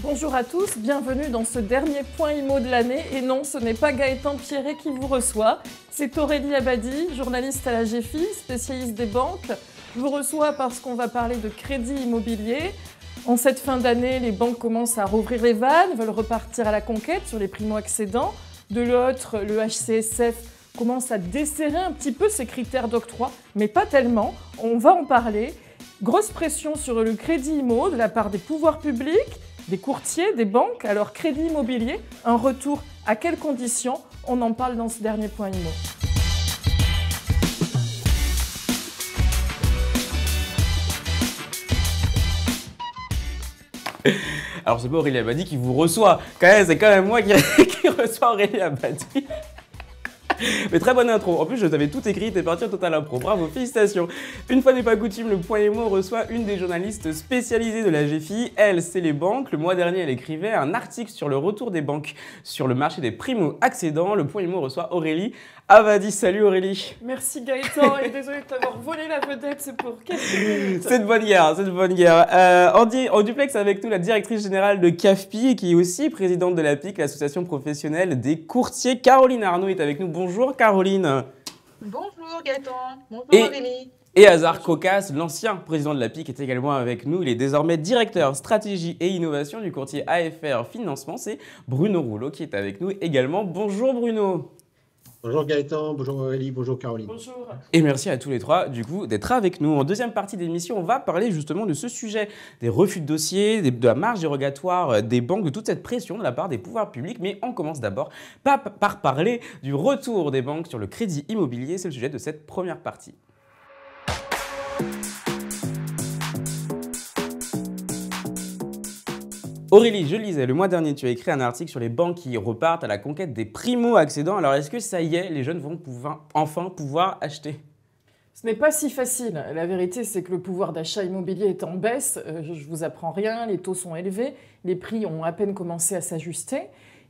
Bonjour à tous, bienvenue dans ce dernier point IMO de l'année. Et non, ce n'est pas Gaëtan Pierret qui vous reçoit, c'est Aurélie Abadi, journaliste à la GFI, spécialiste des banques. Je vous reçois parce qu'on va parler de crédit immobilier. En cette fin d'année, les banques commencent à rouvrir les vannes, veulent repartir à la conquête sur les primo-accédants. De l'autre, le HCSF commence à desserrer un petit peu ses critères d'octroi, mais pas tellement. On va en parler. Grosse pression sur le crédit IMO de la part des pouvoirs publics, des courtiers, des banques. Alors, crédit immobilier, un retour à quelles conditions? On en parle dans ce dernier point IMO. Alors, c'est pas Aurélie Abadi qui vous reçoit. C'est quand même moi qui reçois Aurélie Abadi. Mais très bonne intro. En plus, je t'avais tout écrit, t'es parti en total impro. Bravo, félicitations. Une fois n'est pas coutume, le Point IMO reçoit une des journalistes spécialisées de la GFI. Elle, c'est les banques. Le mois dernier, elle écrivait un article sur le retour des banques sur le marché des primo-accédants. Le Point IMO reçoit Aurélie Abadi. Salut Aurélie. Merci Gaëtan, et désolé de t'avoir volé la vedette, c'est pour quelques minutes. C'est de bonne guerre, c'est de bonne guerre. En duplex avec nous, la directrice générale de CAFPI, qui est aussi présidente de l'APIC, l'association professionnelle des courtiers. Caroline Arnaud est avec nous. Bonjour Caroline. Bonjour Gaëtan, bonjour Aurélie. Et Hazard Kokas, l'ancien président de l'APIC, est également avec nous. Il est désormais directeur stratégie et innovation du courtier AFR Financement. C'est Bruno Rouleau qui est avec nous également. Bonjour Bruno. Bonjour Gaëtan, bonjour Aurélie, bonjour Caroline. Bonjour. Et merci à tous les trois du coup d'être avec nous. En deuxième partie d'émission, on va parler justement de ce sujet, des refus de dossiers, de la marge dérogatoire des banques, de toute cette pression de la part des pouvoirs publics. Mais on commence d'abord par parler du retour des banques sur le crédit immobilier. C'est le sujet de cette première partie. Aurélie, je lisais, le mois dernier, tu as écrit un article sur les banques qui repartent à la conquête des primo-accédants. Alors, est-ce que ça y est, les jeunes vont enfin pouvoir acheter? Ce n'est pas si facile. La vérité, c'est que le pouvoir d'achat immobilier est en baisse. Je ne vous apprends rien, les taux sont élevés, les prix ont à peine commencé à s'ajuster.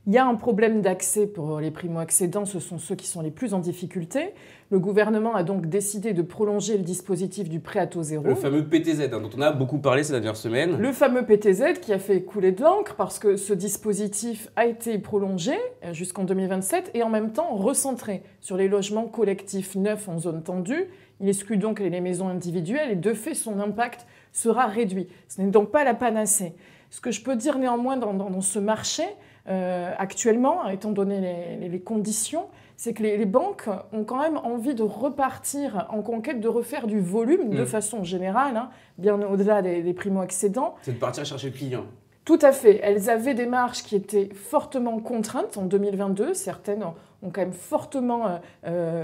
Il y a un problème d'accès pour les primo-accédants, ce sont ceux qui sont les plus en difficulté. Le gouvernement a donc décidé de prolonger le dispositif du prêt à taux zéro. Le fameux PTZ, dont on a beaucoup parlé ces dernières semaines. Le fameux PTZ qui a fait couler de l'encre parce que ce dispositif a été prolongé jusqu'en 2027 et en même temps recentré sur les logements collectifs neufs en zone tendue. Il exclut donc les maisons individuelles et de fait son impact sera réduit. Ce n'est donc pas la panacée. Ce que je peux dire néanmoins dans ce marché, actuellement, étant donné les conditions, c'est que les banques ont quand même envie de repartir en conquête, de refaire du volume de façon générale, hein, bien au-delà des primo-accédants. C'est de partir chercher le client. Tout à fait. Elles avaient des marges qui étaient fortement contraintes en 2022. Certaines ont quand même fortement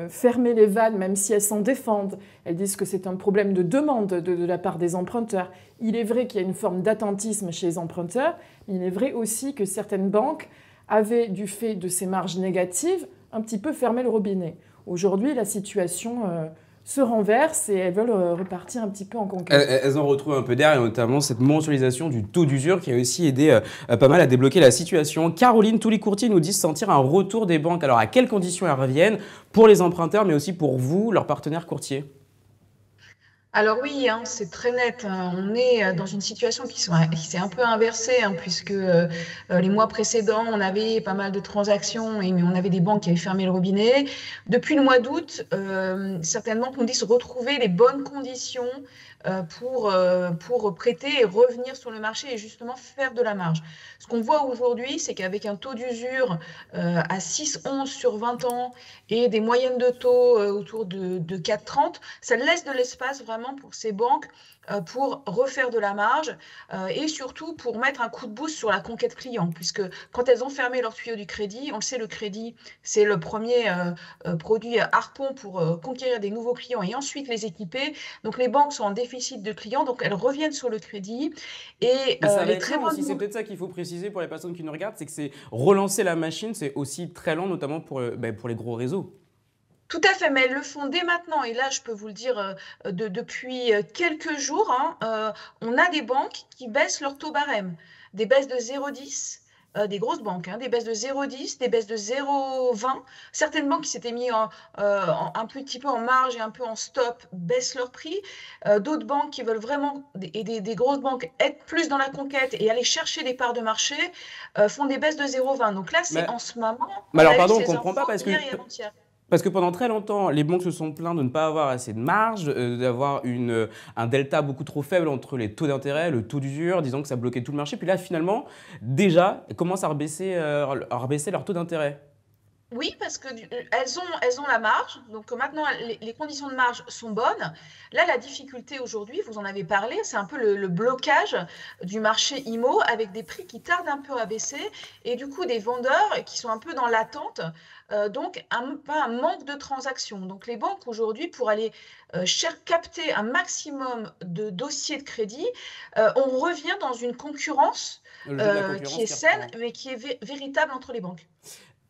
fermé les vannes, même si elles s'en défendent. Elles disent que c'est un problème de demande de la part des emprunteurs. Il est vrai qu'il y a une forme d'attentisme chez les emprunteurs. Il est vrai aussi que certaines banques avaient, du fait de ces marges négatives, un petit peu fermé le robinet. Aujourd'hui, la situation se renversent et elles veulent repartir un petit peu en conquête. Elles en retrouvent un peu d'air et notamment cette mensualisation du taux d'usure qui a aussi aidé pas mal à débloquer la situation. Caroline, tous les courtiers nous disent sentir un retour des banques. Alors à quelles conditions elles reviennent pour les emprunteurs mais aussi pour vous, leurs partenaires courtiers? Alors oui, hein, c'est très net. On est dans une situation qui s'est un peu inversée, hein, puisque les mois précédents, on avait pas mal de transactions et on avait des banques qui avaient fermé le robinet. Depuis le mois d'août, certaines banques nous disent retrouver les bonnes conditions pour prêter et revenir sur le marché et justement faire de la marge. Ce qu'on voit aujourd'hui, c'est qu'avec un taux d'usure à 6,11 sur 20 ans et des moyennes de taux autour de 4,30, ça laisse de l'espace vraiment pour ces banques pour refaire de la marge et surtout pour mettre un coup de boost sur la conquête client, puisque quand elles ont fermé leur tuyau du crédit, on le sait, le crédit, c'est le premier produit harpon pour conquérir des nouveaux clients et ensuite les équiper. Donc les banques sont en déficit de clients, donc elles reviennent sur le crédit. Et les très bonnes... C'est peut-être ça qu'il faut préciser pour les personnes qui nous regardent, c'est que c'est relancer la machine, c'est aussi très lent, notamment pour les gros réseaux. Tout à fait, mais elles le font dès maintenant. Et là, je peux vous le dire depuis quelques jours, hein, on a des banques qui baissent leur taux barème. Des baisses de 0,10, des grosses banques, hein, des baisses de 0,10, des baisses de 0,20. Certaines banques qui s'étaient mis un petit peu en marge et un peu en stop baissent leur prix. D'autres banques qui veulent vraiment, et des grosses banques, être plus dans la conquête et aller chercher des parts de marché, font des baisses de 0,20. Donc là, c'est en ce moment, Mais on alors, a eu pardon, on ces comprend pas infos parce que. hier et avant-hier. Parce que pendant très longtemps, les banques se sont plaintes de ne pas avoir assez de marge, d'avoir un delta beaucoup trop faible entre les taux d'intérêt, le taux d'usure, disant que ça bloquait tout le marché. Puis là, finalement, déjà, elles commencent à rebaisser leur taux d'intérêt. Oui, parce que elles ont la marge. Donc maintenant, les conditions de marge sont bonnes. Là, la difficulté aujourd'hui, vous en avez parlé, c'est un peu le blocage du marché IMO avec des prix qui tardent un peu à baisser et du coup des vendeurs qui sont un peu dans l'attente. Donc un manque de transactions. Donc les banques aujourd'hui, pour aller capter un maximum de dossiers de crédit, on revient dans une concurrence Le jeu de la concurrence qui est qui saine, reprend. mais qui est véritable entre les banques.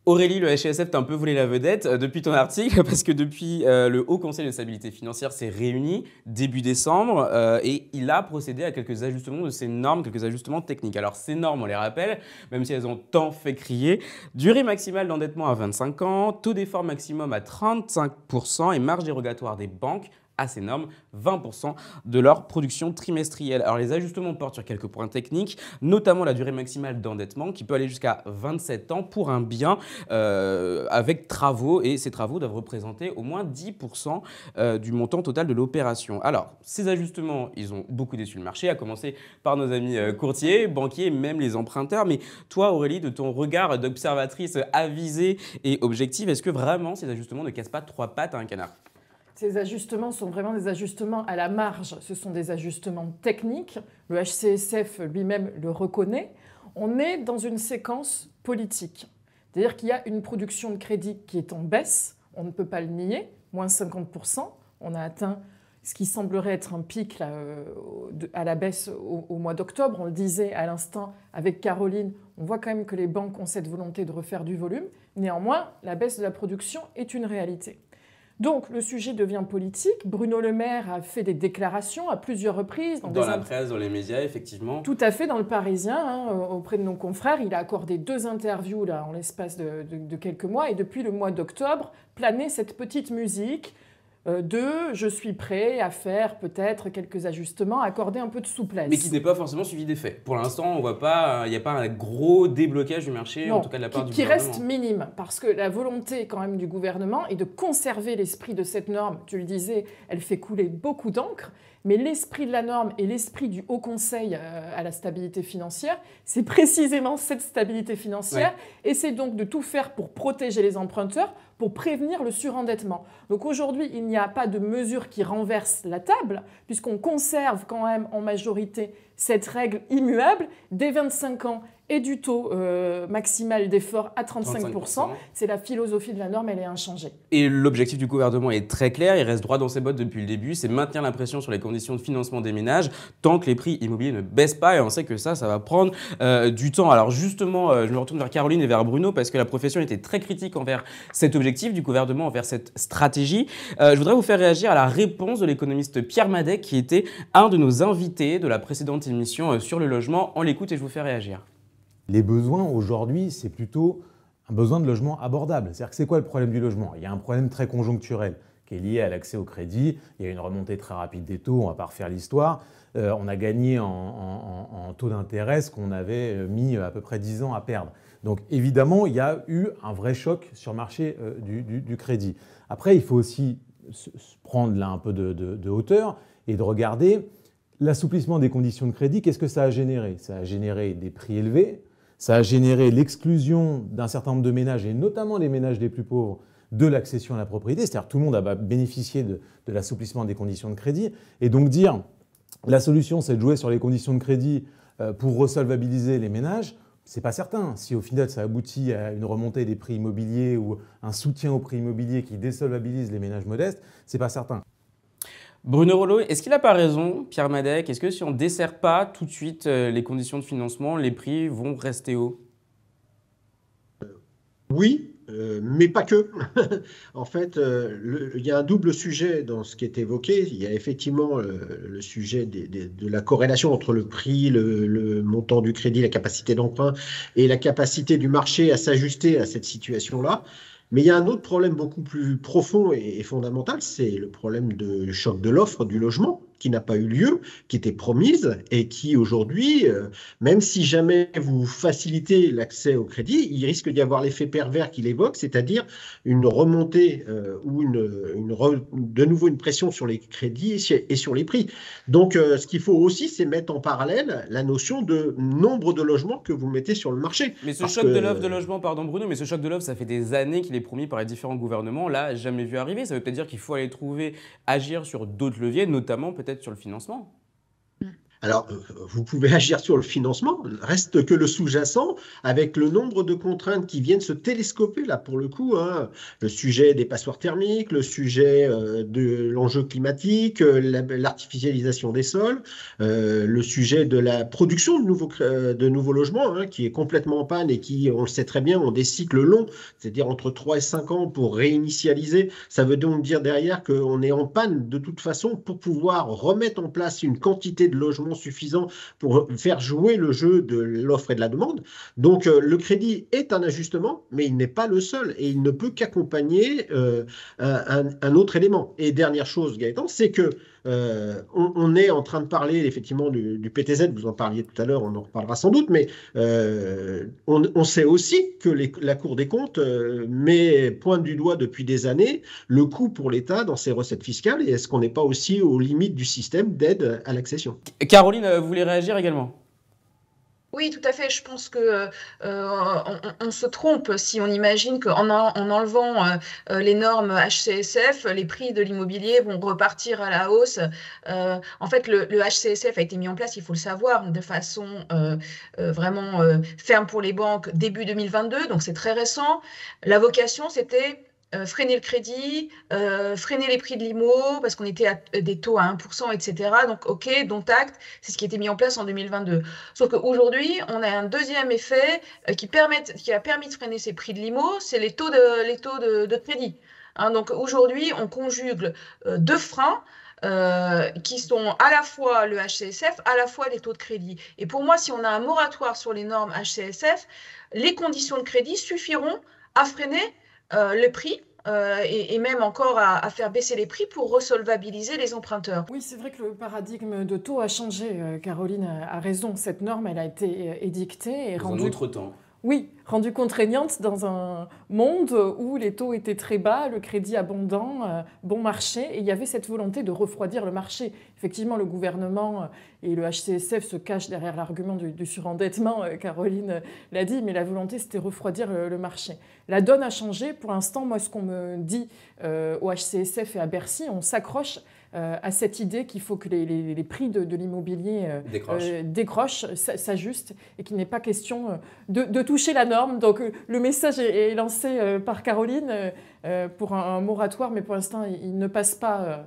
Aurélie, le HCSF t'a un peu volé la vedette depuis ton article, parce que depuis le Haut Conseil de stabilité financière s'est réuni début décembre et il a procédé à quelques ajustements de ces normes, quelques ajustements techniques. Alors ces normes, on les rappelle, même si elles ont tant fait crier, durée maximale d'endettement à 25 ans, taux d'effort maximum à 35% et marge dérogatoire des banques à ces normes, 20% de leur production trimestrielle. Alors les ajustements portent sur quelques points techniques, notamment la durée maximale d'endettement qui peut aller jusqu'à 27 ans pour un bien avec travaux, et ces travaux doivent représenter au moins 10% du montant total de l'opération. Alors ces ajustements, ils ont beaucoup déçu le marché, à commencer par nos amis courtiers, banquiers, même les emprunteurs. Mais toi Aurélie, de ton regard d'observatrice avisée et objective, est-ce que vraiment ces ajustements ne cassent pas trois pattes à un canard ? Ces ajustements sont vraiment des ajustements à la marge. Ce sont des ajustements techniques. Le HCSF lui-même le reconnaît. On est dans une séquence politique. C'est-à-dire qu'il y a une production de crédit qui est en baisse. On ne peut pas le nier. Moins 50%. On a atteint ce qui semblerait être un pic là, à la baisse au mois d'octobre. On le disait à l'instant avec Caroline. On voit quand même que les banques ont cette volonté de refaire du volume. Néanmoins, la baisse de la production est une réalité. Donc, le sujet devient politique. Bruno Le Maire a fait des déclarations à plusieurs reprises. Dans la presse, dans les médias, effectivement. Tout à fait, dans le Parisien, auprès de nos confrères. Il a accordé 2 interviews là, en l'espace de quelques mois. Et depuis le mois d'octobre, planait cette petite musique je suis prêt à faire peut-être quelques ajustements, à accorder un peu de souplesse. Mais qui n'est pas forcément suivi d'effet. Pour l'instant, on voit pas, il n'y a pas un gros déblocage du marché, non, en tout cas de la part du qui gouvernement. reste minime, parce que la volonté quand même du gouvernement est de conserver l'esprit de cette norme. Tu le disais, elle fait couler beaucoup d'encre, mais l'esprit de la norme et l'esprit du Haut Conseil à la stabilité financière, c'est précisément cette stabilité financière, et c'est donc de tout faire pour protéger les emprunteurs, pour prévenir le surendettement. Donc aujourd'hui, il n'y a pas de mesure qui renverse la table, puisqu'on conserve quand même en majorité cette règle immuable des 25 ans et du taux maximal d'effort à 35%. C'est la philosophie de la norme, elle est inchangée. Et l'objectif du gouvernement est très clair, il reste droit dans ses bottes depuis le début, c'est maintenir la pression sur les conditions de financement des ménages tant que les prix immobiliers ne baissent pas, et on sait que ça va prendre du temps. Alors justement, je me retourne vers Caroline et vers Bruno parce que la profession était très critique envers cet objectif du gouvernement, envers cette stratégie. Je voudrais vous faire réagir à la réponse de l'économiste Pierre Madec qui était un de nos invités de la précédente émission sur le logement. On l'écoute et je vous fais réagir. Les besoins aujourd'hui, c'est plutôt un besoin de logement abordable. C'est-à-dire que c'est quoi le problème du logement ? Il y a un problème très conjoncturel qui est lié à l'accès au crédit. Il y a une remontée très rapide des taux, on ne va pas refaire l'histoire. On a gagné en taux d'intérêt ce qu'on avait mis à peu près 10 ans à perdre. Donc évidemment, il y a eu un vrai choc sur le marché du crédit. Après, il faut aussi prendre là un peu de hauteur et de regarder l'assouplissement des conditions de crédit. Qu'est-ce que ça a généré ? Ça a généré des prix élevés, ça a généré l'exclusion d'un certain nombre de ménages, et notamment les ménages les plus pauvres, de l'accession à la propriété. C'est-à-dire que tout le monde a bénéficié de l'assouplissement des conditions de crédit. Et donc dire la solution, c'est de jouer sur les conditions de crédit pour resolvabiliser les ménages, c'est pas certain. Si au final ça aboutit à une remontée des prix immobiliers ou un soutien aux prix immobiliers qui désolvabilise les ménages modestes, c'est pas certain. Bruno Rollo, est-ce qu'il n'a pas raison, Pierre Madec? Est-ce que si on ne desserre pas tout de suite les conditions de financement, les prix vont rester hauts? Oui, mais pas que. En fait, il y a un double sujet dans ce qui est évoqué. Il y a effectivement le sujet de la corrélation entre le prix, le montant du crédit, la capacité d'emprunt et la capacité du marché à s'ajuster à cette situation-là. Mais il y a un autre problème beaucoup plus profond et fondamental, c'est le problème de choc de l'offre du logement qui n'a pas eu lieu, qui était promise et qui aujourd'hui, même si jamais vous facilitez l'accès au crédit, il risque d'y avoir l'effet pervers qu'il évoque, c'est-à-dire une remontée ou de nouveau une pression sur les crédits et sur les prix. Donc ce qu'il faut aussi, c'est mettre en parallèle la notion de nombre de logements que vous mettez sur le marché. Mais ce choc de l'offre de logement, pardon Bruno, mais ce choc de l'offre, ça fait des années qu'il est promis par les différents gouvernements, là, jamais vu arriver. Ça veut peut-être dire qu'il faut aller trouver, agir sur d'autres leviers, notamment peut-être sur le financement. Alors, vous pouvez agir sur le financement, reste que le sous-jacent, avec le nombre de contraintes qui viennent se télescoper, là, pour le coup, hein, le sujet des passoires thermiques, le sujet de l'enjeu climatique, l'artificialisation des sols, le sujet de la production de nouveaux logements, hein, qui est complètement en panne et qui, on le sait très bien, ont des cycles longs, c'est-à-dire entre 3 et 5 ans pour réinitialiser. Ça veut donc dire derrière qu'on est en panne de toute façon pour pouvoir remettre en place une quantité de logements suffisant pour faire jouer le jeu de l'offre et de la demande. Donc le crédit est un ajustement, mais il n'est pas le seul et il ne peut qu'accompagner un autre élément. Et dernière chose, Gaëtan, c'est que on est en train de parler effectivement du PTZ, vous en parliez tout à l'heure, on en reparlera sans doute, mais on sait aussi que la Cour des comptes pointe du doigt depuis des années le coût pour l'État dans ses recettes fiscales, et est-ce qu'on n'est pas aussi aux limites du système d'aide à l'accession? Caroline, vous voulez réagir également? Oui, tout à fait. Je pense que on se trompe si on imagine qu'en enlevant les normes HCSF, les prix de l'immobilier vont repartir à la hausse. En fait, le HCSF a été mis en place, il faut le savoir, de façon vraiment ferme pour les banques début 2022, donc c'est très récent. La vocation, c'était freiner le crédit, freiner les prix de l'IMO, parce qu'on était à des taux à 1%, etc. Donc, OK, dont acte, c'est ce qui a été mis en place en 2022. Sauf qu'aujourd'hui, on a un deuxième effet qui a permis de freiner ces prix de l'IMO, c'est les taux de crédit. Hein, donc, aujourd'hui, on conjugue deux freins qui sont à la fois le HCSF, à la fois les taux de crédit. Et pour moi, si on a un moratoire sur les normes HCSF, les conditions de crédit suffiront à freiner le prix et même encore à faire baisser les prix pour resolvabiliser les emprunteurs. Oui, c'est vrai que le paradigme de taux a changé. Caroline a raison. Cette norme, elle a été édictée et rendue... Dans un autre temps. Oui, rendue contraignante dans un monde où les taux étaient très bas, le crédit abondant, bon marché, et il y avait cette volonté de refroidir le marché. Effectivement, le gouvernement et le HCSF se cachent derrière l'argument du surendettement, Caroline l'a dit, mais la volonté, c'était refroidir le marché. La donne a changé. Pour l'instant, moi, ce qu'on me dit au HCSF et à Bercy, on s'accroche à cette idée qu'il faut que les prix de l'immobilier décrochent, s'ajustent, et qu'il n'est pas question de toucher la norme. Donc le message est lancé par Caroline pour un moratoire, mais pour l'instant, il ne passe pas.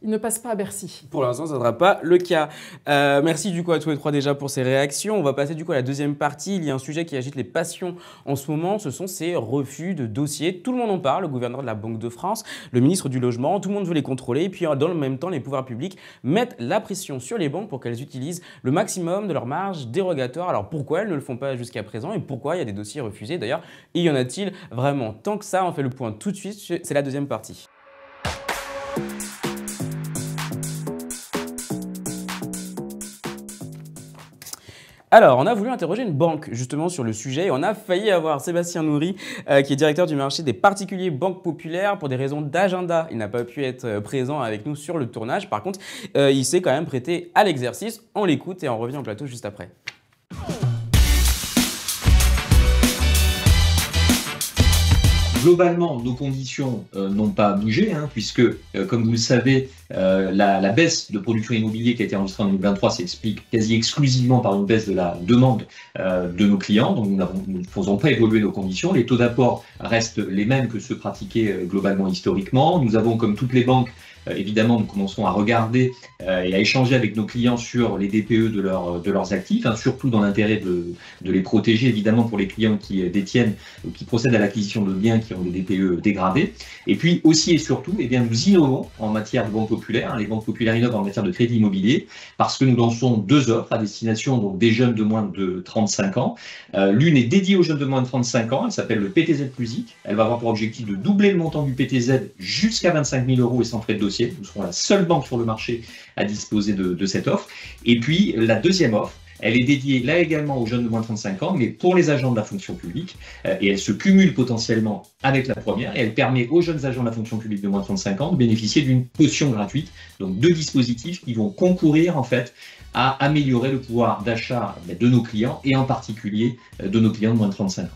Il ne passe pas à Bercy. Pour l'instant, ça ne sera pas le cas. Merci du coup à tous les trois déjà pour ces réactions. On va passer du coup à la deuxième partie. Il y a un sujet qui agite les passions en ce moment. Ce sont ces refus de dossiers. Tout le monde en parle. Le gouverneur de la Banque de France, le ministre du Logement, tout le monde veut les contrôler. Et puis dans le même temps, les pouvoirs publics mettent la pression sur les banques pour qu'elles utilisent le maximum de leur marge dérogatoire. Alors pourquoi elles ne le font pas jusqu'à présent et pourquoi il y a des dossiers refusés? D'ailleurs, y en a-t-il vraiment tant que ça? On fait le point tout de suite. C'est la deuxième partie. Alors, on a voulu interroger une banque justement sur le sujet et on a failli avoir Sébastien Nourry qui est directeur du marché des particuliers Banque Populaire. Pour des raisons d'agenda, il n'a pas pu être présent avec nous sur le tournage. Par contre, il s'est quand même prêté à l'exercice. On l'écoute et on revient en plateau juste après. Globalement, nos conditions n'ont pas bougé, puisque, comme vous le savez, la baisse de production immobilière qui a été enregistrée en 2023 s'explique quasi exclusivement par une baisse de la demande de nos clients. Donc, nous ne faisons pas évoluer nos conditions. Les taux d'apport restent les mêmes que ceux pratiqués globalement historiquement. Nous avons, comme toutes les banques, évidemment, nous commençons à regarder et à échanger avec nos clients sur les DPE de leurs actifs, hein, surtout dans l'intérêt de les protéger, évidemment, pour les clients qui détiennent ou qui procèdent à l'acquisition de biens qui ont des DPE dégradés. Et puis aussi et surtout, eh bien, nous innovons en matière de banque populaire. Hein, les banques populaires innovent en matière de crédit immobilier parce que nous lançons 2 offres à destination donc, des jeunes de moins de 35 ans. L'une est dédiée aux jeunes de moins de 35 ans. Elle s'appelle le PTZ Plus-IC. Elle va avoir pour objectif de doubler le montant du PTZ jusqu'à 25 000 € et sans frais de dossier. Nous serons la seule banque sur le marché à disposer de cette offre. Et puis, la deuxième offre, elle est dédiée là également aux jeunes de moins de 35 ans, mais pour les agents de la fonction publique. Et elle se cumule potentiellement avec la première. Et elle permet aux jeunes agents de la fonction publique de moins de 35 ans de bénéficier d'une caution gratuite. Donc 2 dispositifs qui vont concourir en fait à améliorer le pouvoir d'achat de nos clients et en particulier de nos clients de moins de 35 ans.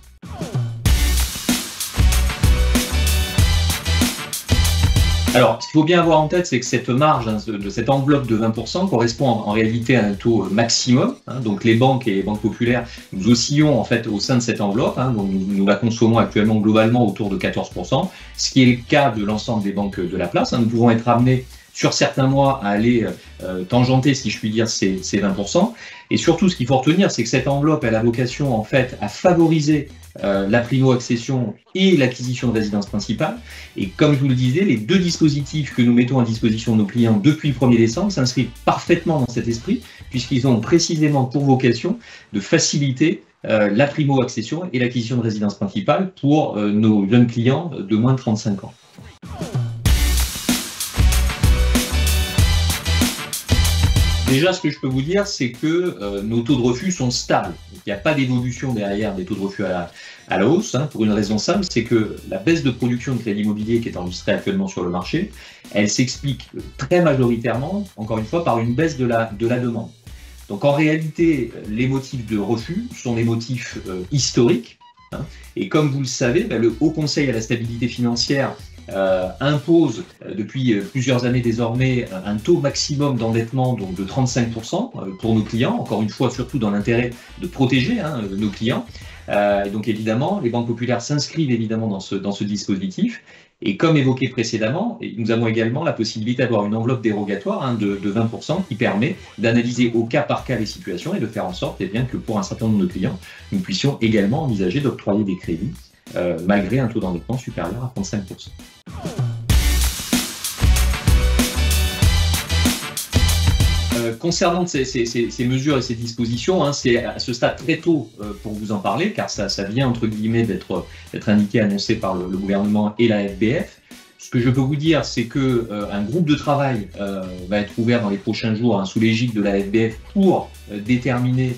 Alors, ce qu'il faut bien avoir en tête, c'est que cette marge, hein, de cette enveloppe de 20% correspond en réalité à un taux maximum. Hein, donc, les banques et les banques populaires, nous oscillons en fait au sein de cette enveloppe. Hein, donc nous la consommons actuellement globalement autour de 14%, ce qui est le cas de l'ensemble des banques de la place. Hein. Nous pouvons être amenés sur certains mois à aller tangenter, si je puis dire, ces 20%. Et surtout, ce qu'il faut retenir, c'est que cette enveloppe, elle a vocation en fait à favoriser la primo-accession et l'acquisition de résidence principale. Et comme je vous le disais, les 2 dispositifs que nous mettons à disposition de nos clients depuis le 1er décembre s'inscrivent parfaitement dans cet esprit, puisqu'ils ont précisément pour vocation de faciliter la primo-accession et l'acquisition de résidence principale pour nos jeunes clients de moins de 35 ans. Déjà, ce que je peux vous dire, c'est que nos taux de refus sont stables. Il n'y a pas d'évolution derrière des taux de refus à la hausse, hein, pour une raison simple, c'est que la baisse de production de crédit immobilier qui est enregistrée actuellement sur le marché, elle s'explique très majoritairement, encore une fois, par une baisse de la demande. Donc en réalité, les motifs de refus sont des motifs historiques. Hein, et comme vous le savez, le Haut Conseil à la stabilité financière impose depuis plusieurs années désormais un taux maximum d'endettement donc de 35% pour nos clients, encore une fois surtout dans l'intérêt de protéger nos clients. Et donc évidemment, les banques populaires s'inscrivent évidemment dans ce dispositif. Et comme évoqué précédemment, nous avons également la possibilité d'avoir une enveloppe dérogatoire de 20% qui permet d'analyser au cas par cas les situations et de faire en sorte bien, que pour un certain nombre de nos clients, nous puissions également envisager d'octroyer des crédits malgré un taux d'endettement supérieur à 35%. Concernant ces mesures et ces dispositions, hein, c'est à ce stade très tôt pour vous en parler, car ça vient entre guillemets d'être indiqué, annoncé par le gouvernement et la FBF. Ce que je peux vous dire, c'est qu'un groupe de travail va être ouvert dans les prochains jours sous l'égide de la FBF pour déterminer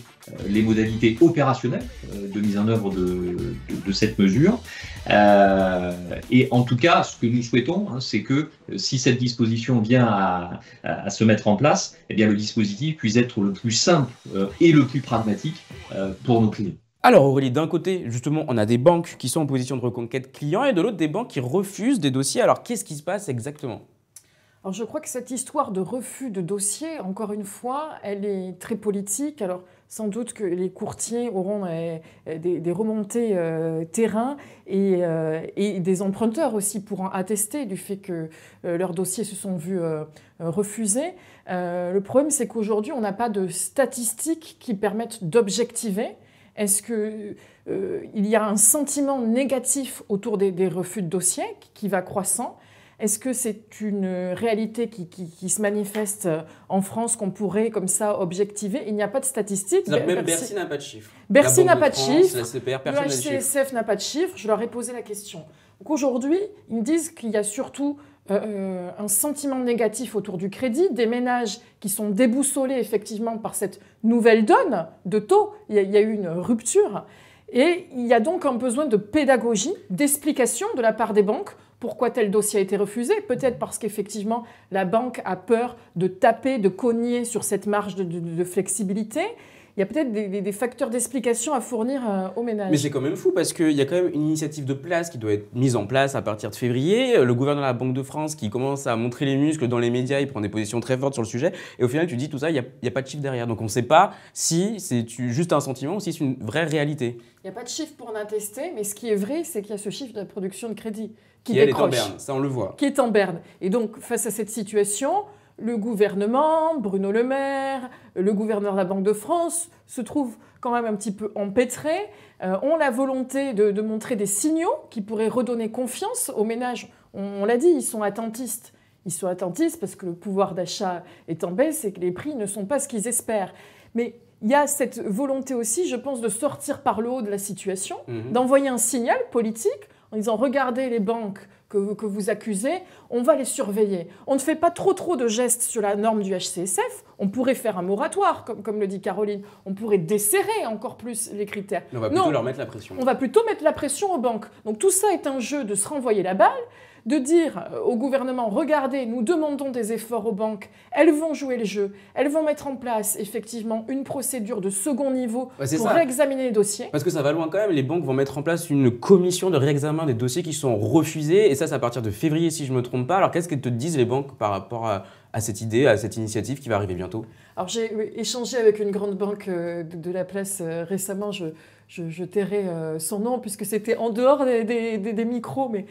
les modalités opérationnelles de mise en œuvre de cette mesure. Et en tout cas, ce que nous souhaitons, hein, c'est que si cette disposition vient à se mettre en place, eh bien, le dispositif puisse être le plus simple et le plus pragmatique pour nos clients. Alors Aurélie, d'un côté, justement, on a des banques qui sont en position de reconquête client et de l'autre, des banques qui refusent des dossiers. Alors, qu'est-ce qui se passe exactement ? Alors je crois que cette histoire de refus de dossier, encore une fois, elle est très politique. Alors sans doute que les courtiers auront des remontées terrain et des emprunteurs aussi pourront attester du fait que leurs dossiers se sont vus refusés. Le problème, c'est qu'aujourd'hui, on n'a pas de statistiques qui permettent d'objectiver. Est-ce qu'il y a un sentiment négatif autour des refus de dossier qui va croissant ? Est-ce que c'est une réalité qui se manifeste en France qu'on pourrait comme ça objectiver ? Il n'y a pas de statistiques. Même Bercy n'a pas de chiffres. Bercy n'a pas de chiffres. La CPR, personne n'a de chiffres. Le HCSF n'a pas de chiffres. Je leur ai posé la question. Donc aujourd'hui, ils me disent qu'il y a surtout un sentiment négatif autour du crédit, des ménages qui sont déboussolés effectivement par cette nouvelle donne de taux. Il y a eu une rupture. Et il y a donc un besoin de pédagogie, d'explication de la part des banques. Pourquoi tel dossier a été refusé? Peut-être parce qu'effectivement, la banque a peur de taper, de cogner sur cette marge de flexibilité. il y a peut-être des facteurs d'explication à fournir aux ménages. Mais c'est quand même fou parce qu'il y a quand même une initiative de place qui doit être mise en place à partir de février. Le gouverneur de la Banque de France qui commence à montrer les muscles dans les médias, il prend des positions très fortes sur le sujet. Et au final, tu dis tout ça, il n'y a pas de chiffre derrière. Donc on ne sait pas si c'est juste un sentiment ou si c'est une vraie réalité. Il n'y a pas de chiffre pour en attester, mais ce qui est vrai, c'est qu'il y a ce chiffre de la production de crédit qui elle est décroche. en berne, ça on le voit. Qui est en berne. Et donc, face à cette situation, le gouvernement, Bruno Le Maire, le gouverneur de la Banque de France se trouvent quand même un petit peu empêtrés, ont la volonté de montrer des signaux qui pourraient redonner confiance aux ménages. On l'a dit, ils sont attentistes. Ils sont attentistes parce que le pouvoir d'achat est en baisse et que les prix ne sont pas ce qu'ils espèrent. Mais il y a cette volonté aussi, je pense, de sortir par le haut de la situation, d'envoyer un signal politique en disant « Regardez les banques que vous accusez, on va les surveiller. On ne fait pas trop de gestes sur la norme du HCSF. On pourrait faire un moratoire, comme le dit Caroline. On pourrait desserrer encore plus les critères. Mais on va plutôt leur mettre la pression. On va plutôt mettre la pression aux banques. Donc tout ça est un jeu de se renvoyer la balle, de dire au gouvernement, regardez, nous demandons des efforts aux banques, elles vont jouer le jeu, elles vont mettre en place effectivement une procédure de second niveau pour réexaminer les dossiers. Parce que ça va loin quand même, les banques vont mettre en place une commission de réexamen des dossiers qui sont refusés, et ça c'est à partir de février si je ne me trompe pas. Alors qu'est-ce qu'elles te disent les banques par rapport à cette idée, à cette initiative qui va arriver bientôt? Alors j'ai échangé avec une grande banque de la place récemment, je tairai son nom puisque c'était en dehors des micros, mais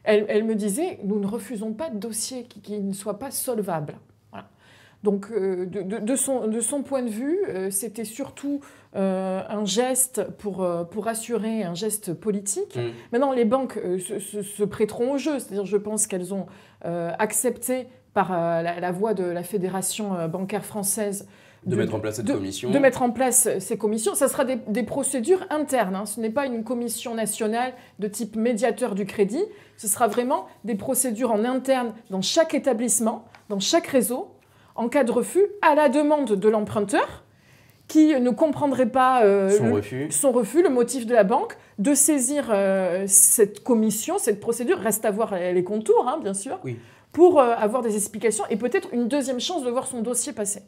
elle me disait, nous ne refusons pas de dossier qui ne soit pas solvable. Voilà. Donc, de son point de vue, c'était surtout un geste pour assurer un geste politique. Maintenant, les banques se prêteront au jeu. C'est-à-dire, je pense qu'elles ont accepté par la voix de la Fédération bancaire française de mettre en place cette commission. De mettre en place ces commissions. Ça sera des procédures internes. Ce n'est pas une commission nationale de type médiateur du crédit. Ce sera vraiment des procédures en interne dans chaque établissement, dans chaque réseau, en cas de refus, à la demande de l'emprunteur, qui ne comprendrait pas son refus, le motif de la banque, de saisir cette commission, cette procédure. Reste à voir les contours, bien sûr. Oui. Pour avoir des explications et peut-être une deuxième chance de voir son dossier passer.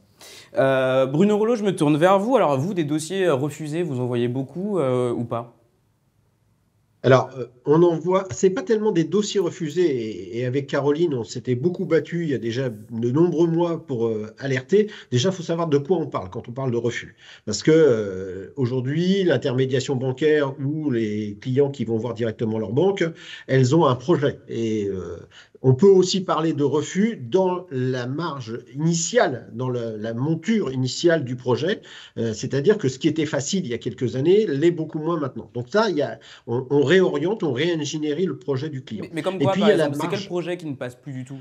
Bruno Rollo, je me tourne vers vous. Alors vous, des dossiers refusés, vous en voyez beaucoup ou pas? Alors, on en voit, c'est pas tellement des dossiers refusés, et avec Caroline, on s'était beaucoup battu il y a déjà de nombreux mois pour alerter. Déjà, il faut savoir de quoi on parle quand on parle de refus. Parce que aujourd'hui, l'intermédiation bancaire ou les clients qui vont voir directement leur banque, elles ont un projet. Et on peut aussi parler de refus dans la marge initiale, dans la monture initiale du projet. C'est-à-dire que ce qui était facile il y a quelques années l'est beaucoup moins maintenant. Donc ça, on réoriente, on réingénierie le projet du client. Mais comme quoi, par exemple, c'est quel projet qui ne passe plus du tout?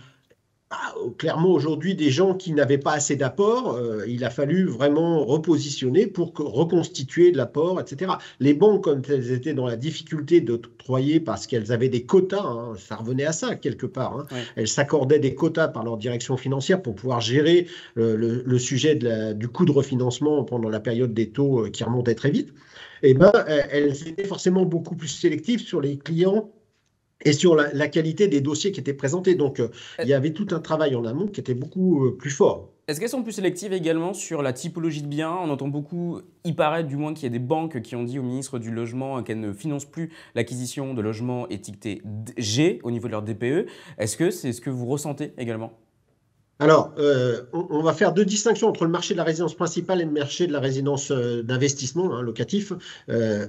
Clairement, aujourd'hui, des gens qui n'avaient pas assez d'apport, il a fallu vraiment repositionner pour reconstituer de l'apport, etc. Les banques, comme elles étaient dans la difficulté d'octroyer parce qu'elles avaient des quotas, ça revenait à ça quelque part, ouais. Elles s'accordaient des quotas par leur direction financière pour pouvoir gérer le sujet du coût de refinancement pendant la période des taux qui remontaient très vite. Et elles étaient forcément beaucoup plus sélectives sur les clients et sur la qualité des dossiers qui étaient présentés. Donc, il y avait tout un travail en amont qui était beaucoup plus fort. Est-ce qu'elles sont plus sélectives également sur la typologie de biens? On entend beaucoup, il paraît du moins qu'il y a des banques qui ont dit au ministre du Logement qu'elles ne financent plus l'acquisition de logements étiquetés G au niveau de leur DPE. Est-ce que c'est ce que vous ressentez également? Alors, on va faire deux distinctions entre le marché de la résidence principale et le marché de la résidence d'investissement locatif,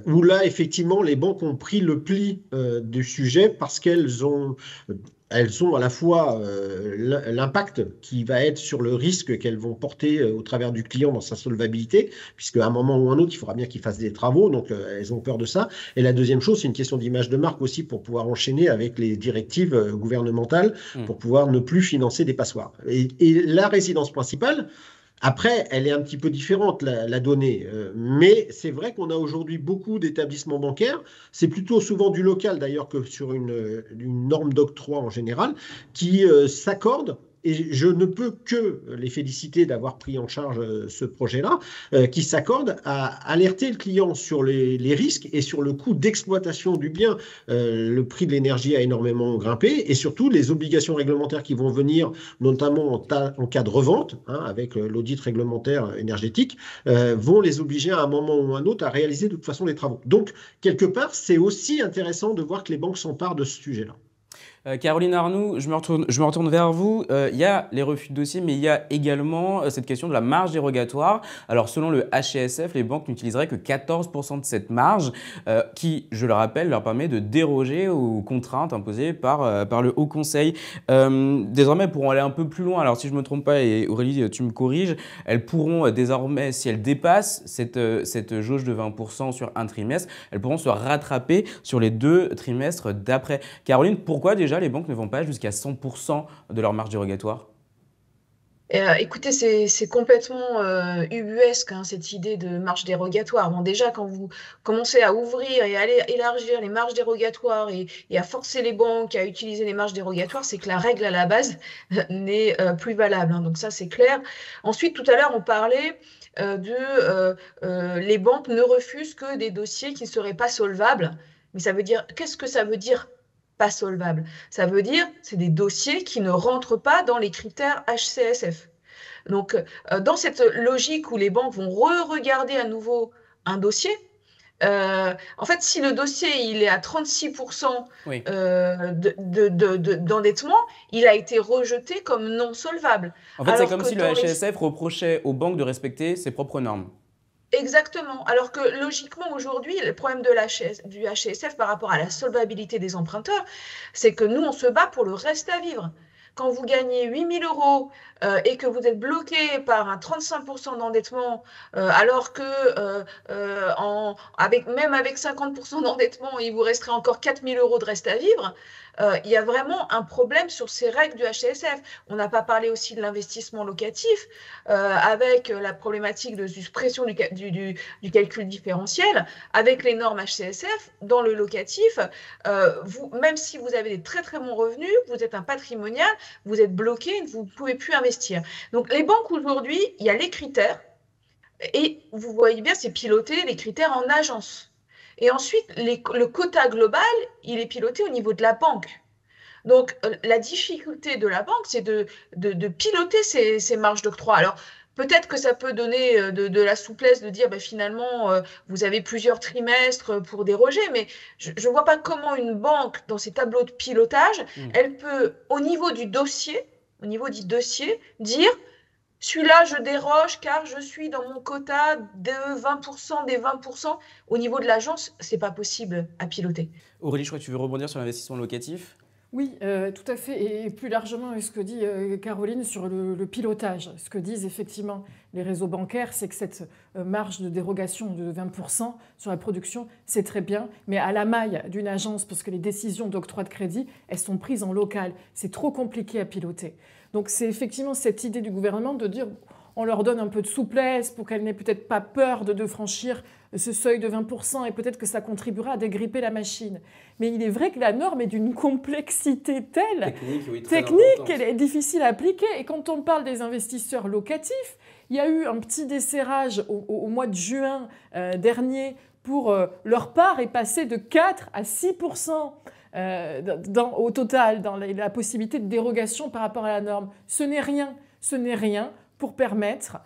où là, effectivement, les banques ont pris le pli du sujet parce qu'elles ont à la fois l'impact qui va être sur le risque qu'elles vont porter au travers du client dans sa solvabilité, puisqu'à un moment ou un autre, il faudra bien qu'il fasse des travaux, donc elles ont peur de ça. Et la deuxième chose, c'est une question d'image de marque aussi pour pouvoir enchaîner avec les directives gouvernementales pour pouvoir ne plus financer des passoires. Et la résidence principale, après, elle est un petit peu différente, la donnée, mais c'est vrai qu'on a aujourd'hui beaucoup d'établissements bancaires, c'est plutôt souvent du local d'ailleurs que sur une norme d'octroi en général, qui s'accordent et je ne peux que les féliciter d'avoir pris en charge ce projet-là, qui s'accorde à alerter le client sur les risques et sur le coût d'exploitation du bien. Le prix de l'énergie a énormément grimpé et surtout les obligations réglementaires qui vont venir, notamment en cas de revente, hein, avec l'audit réglementaire énergétique, vont les obliger à un moment ou à un autre à réaliser de toute façon les travaux. Donc, quelque part, c'est aussi intéressant de voir que les banques s'emparent de ce sujet-là. Caroline Arnoux, je me retourne vers vous. Il y a les refus de dossier, mais il y a également cette question de la marge dérogatoire. Alors, selon le HCSF, les banques n'utiliseraient que 14% de cette marge qui, je le rappelle, leur permet de déroger aux contraintes imposées par le Haut Conseil. Désormais, elles pourront aller un peu plus loin. Alors, si je ne me trompe pas, et Aurélie, tu me corriges, elles pourront désormais, si elles dépassent cette jauge de 20% sur un trimestre, elles pourront se rattraper sur les 2 trimestres d'après. Caroline, pourquoi déjà les banques ne vont pas jusqu'à 100% de leur marge dérogatoire? Écoutez, c'est complètement ubuesque, hein, cette idée de marge dérogatoire. Bon, déjà, quand vous commencez à ouvrir et à aller élargir les marges dérogatoires et à forcer les banques à utiliser les marges dérogatoires, c'est que la règle à la base n'est plus valable, hein. Donc ça, c'est clair. Ensuite, tout à l'heure, on parlait les banques ne refusent que des dossiers qui ne seraient pas solvables. Mais ça veut dire, qu'est-ce que ça veut dire pas solvable? Ça veut dire c'est des dossiers qui ne rentrent pas dans les critères HCSF. Donc, dans cette logique où les banques vont re-regarder à nouveau un dossier, en fait, si le dossier il est à 36% Oui. d'endettement, il a été rejeté comme non solvable. En fait, c'est Alors comme que si le dans les- HCSF reprochait aux banques de respecter ses propres normes. Exactement. Alors que logiquement, aujourd'hui, le problème du HCSF par rapport à la solvabilité des emprunteurs, c'est que nous, on se bat pour le reste à vivre. Quand vous gagnez 8 000 € et que vous êtes bloqué par un 35% d'endettement, alors que même avec 50% d'endettement, il vous resterait encore 4 000 € de reste à vivre, il y a vraiment un problème sur ces règles du HCSF. On n'a pas parlé aussi de l'investissement locatif, avec la problématique de suppression du calcul différentiel, avec les normes HCSF, dans le locatif, même si vous avez des très très bons revenus, vous êtes un patrimonial, vous êtes bloqué, vous ne pouvez plus investir. Donc les banques aujourd'hui, il y a les critères, et vous voyez bien, c'est piloté les critères en agence. Et ensuite, le quota global, il est piloté au niveau de la banque. Donc, la difficulté de la banque, c'est de piloter ces marges d'octroi. Alors, peut-être que ça peut donner de la souplesse de dire, finalement, vous avez plusieurs trimestres pour déroger, mais je ne vois pas comment une banque, dans ses tableaux de pilotage, elle peut, au niveau du dossier, dire, celui-là, je déroge car je suis dans mon quota de 20%, des 20%. Au niveau de l'agence, ce n'est pas possible à piloter. Aurélie, je crois que tu veux rebondir sur l'investissement locatif. Oui, tout à fait. Et plus largement, ce que dit Caroline sur le pilotage. Ce que disent effectivement les réseaux bancaires, c'est que cette marge de dérogation de 20% sur la production, c'est très bien, mais à la maille d'une agence, parce que les décisions d'octroi de crédit, elles sont prises en local. C'est trop compliqué à piloter. Donc c'est effectivement cette idée du gouvernement de dire on leur donne un peu de souplesse pour qu'elles n'aient peut-être pas peur de franchir ce seuil de 20% et peut-être que ça contribuera à dégripper la machine. Mais il est vrai que la norme est d'une complexité telle, technique qu'elle est difficile à appliquer. Et quand on parle des investisseurs locatifs, il y a eu un petit desserrage au mois de juin dernier pour leur part est passée de 4 à 6%. Au total, dans la possibilité de dérogation par rapport à la norme. Ce n'est rien pour permettre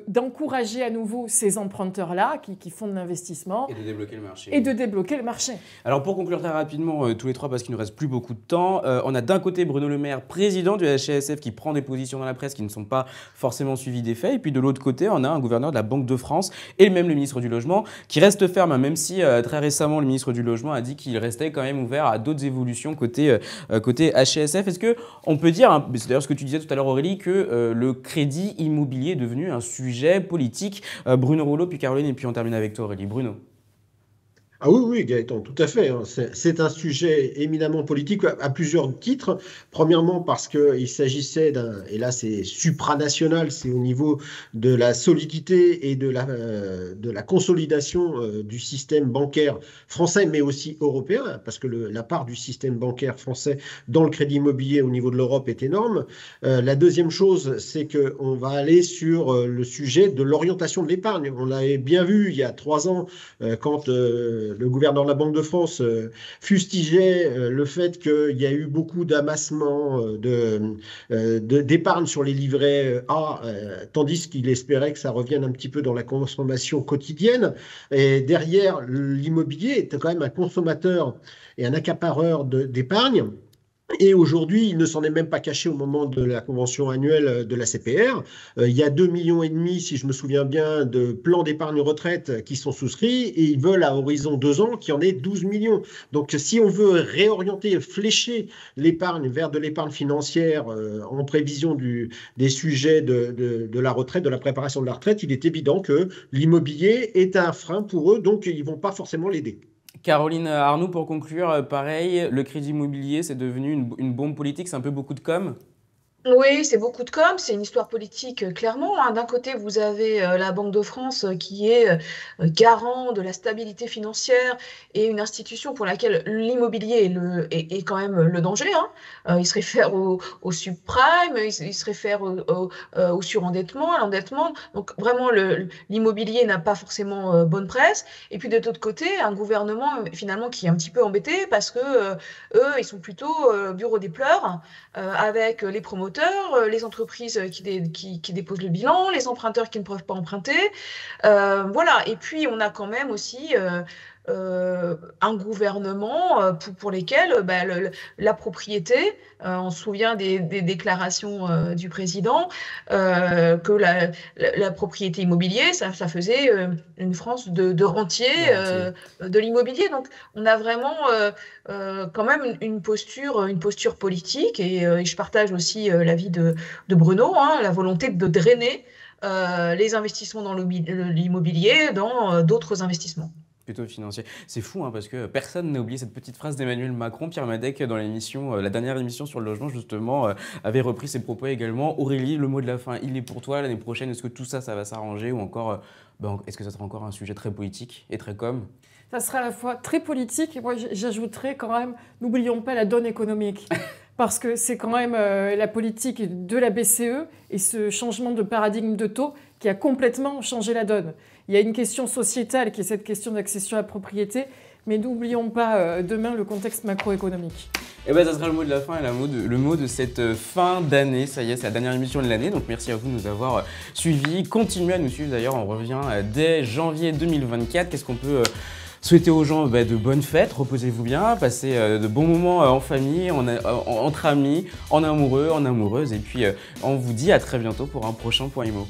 d'encourager à nouveau ces emprunteurs-là qui font de l'investissement. Et de débloquer le marché. Et de débloquer le marché. Alors pour conclure très rapidement, tous les trois, parce qu'il ne nous reste plus beaucoup de temps, on a d'un côté Bruno Le Maire, président du HCSF, qui prend des positions dans la presse qui ne sont pas forcément suivies des faits. Et puis de l'autre côté, on a un gouverneur de la Banque de France et même le ministre du Logement qui reste ferme, même si très récemment le ministre du Logement a dit qu'il restait quand même ouvert à d'autres évolutions côté HCSF. Est-ce qu'on peut dire, c'est d'ailleurs ce que tu disais tout à l'heure Aurélie, que le crédit immobilier est devenu un sujet politique? Bruno Rouleau, puis Caroline, et puis on termine avec toi Aurélie. Bruno. Ah oui, oui, Gaëtan, tout à fait, hein. C'est un sujet éminemment politique à plusieurs titres. Premièrement, parce qu'il s'agissait et là c'est supranational, c'est au niveau de la solidité et de la consolidation du système bancaire français, mais aussi européen, parce que la part du système bancaire français dans le crédit immobilier au niveau de l'Europe est énorme. La deuxième chose, c'est qu'on va aller sur le sujet de l'orientation de l'épargne. On l'avait bien vu il y a 3 ans quand le gouverneur de la Banque de France fustigeait le fait qu'il y a eu beaucoup d'amassements d'épargne sur les livrets A, tandis qu'il espérait que ça revienne un petit peu dans la consommation quotidienne. Et derrière, l'immobilier est quand même un consommateur et un accapareur d'épargne. Et aujourd'hui, il ne s'en est même pas caché au moment de la convention annuelle de la CPR. Il y a 2,5 millions, si je me souviens bien, de plans d'épargne retraite qui sont souscrits et ils veulent à horizon 2 ans qu'il y en ait 12 millions. Donc si on veut réorienter, flécher l'épargne vers de l'épargne financière en prévision des sujets de la retraite, de la préparation de la retraite, il est évident que l'immobilier est un frein pour eux, donc ils ne vont pas forcément l'aider. Caroline Arnoux, pour conclure, pareil, le crédit immobilier, c'est devenu une bombe politique, c'est un peu beaucoup de com'. Oui, c'est beaucoup de com, c'est une histoire politique, clairement, hein. D'un côté, vous avez la Banque de France qui est garant de la stabilité financière et une institution pour laquelle l'immobilier est quand même le danger, hein. Il se réfère au subprime, il se réfère au surendettement, à l'endettement. Donc vraiment, l'immobilier n'a pas forcément bonne presse. Et puis de l'autre côté, un gouvernement finalement qui est un petit peu embêté parce que eux, ils sont plutôt bureau des pleurs avec les promoteurs, les entreprises qui déposent le bilan, les emprunteurs qui ne peuvent pas emprunter. Voilà. Et puis, on a quand même aussi un gouvernement pour lesquels la propriété, on se souvient des déclarations du président, que la propriété immobilière, ça faisait une France de rentiers de l'immobilier. Donc, on a vraiment quand même une posture politique et je partage aussi l'avis de Bruno, hein, la volonté de drainer les investissements dans l'immobilier dans d'autres investissements. Plutôt financier. C'est fou, hein, parce que personne n'a oublié cette petite phrase d'Emmanuel Macron. Pierre Madec, dans l'émission, la dernière émission sur le logement, justement, avait repris ses propos également. Aurélie, le mot de la fin, il est pour toi l'année prochaine. Est-ce que tout ça, ça va s'arranger ou encore, est-ce que ça sera encore un sujet très politique et très com'? Ça sera à la fois très politique et moi j'ajouterais quand même, n'oublions pas la donne économique. Parce que c'est quand même la politique de la BCE et ce changement de paradigme de taux qui a complètement changé la donne. Il y a une question sociétale qui est cette question d'accession à la propriété, mais n'oublions pas demain le contexte macroéconomique. Et bien, ça sera le mot de la fin et le mot de cette fin d'année. Ça y est, c'est la dernière émission de l'année, donc merci à vous de nous avoir suivis. Continuez à nous suivre d'ailleurs, on revient dès janvier 2024. Qu'est-ce qu'on peut souhaiter aux gens? De bonnes fêtes, reposez-vous bien, passez de bons moments en famille, entre amis, en amoureux, en amoureuses. Et puis, on vous dit à très bientôt pour un prochain Point Immo.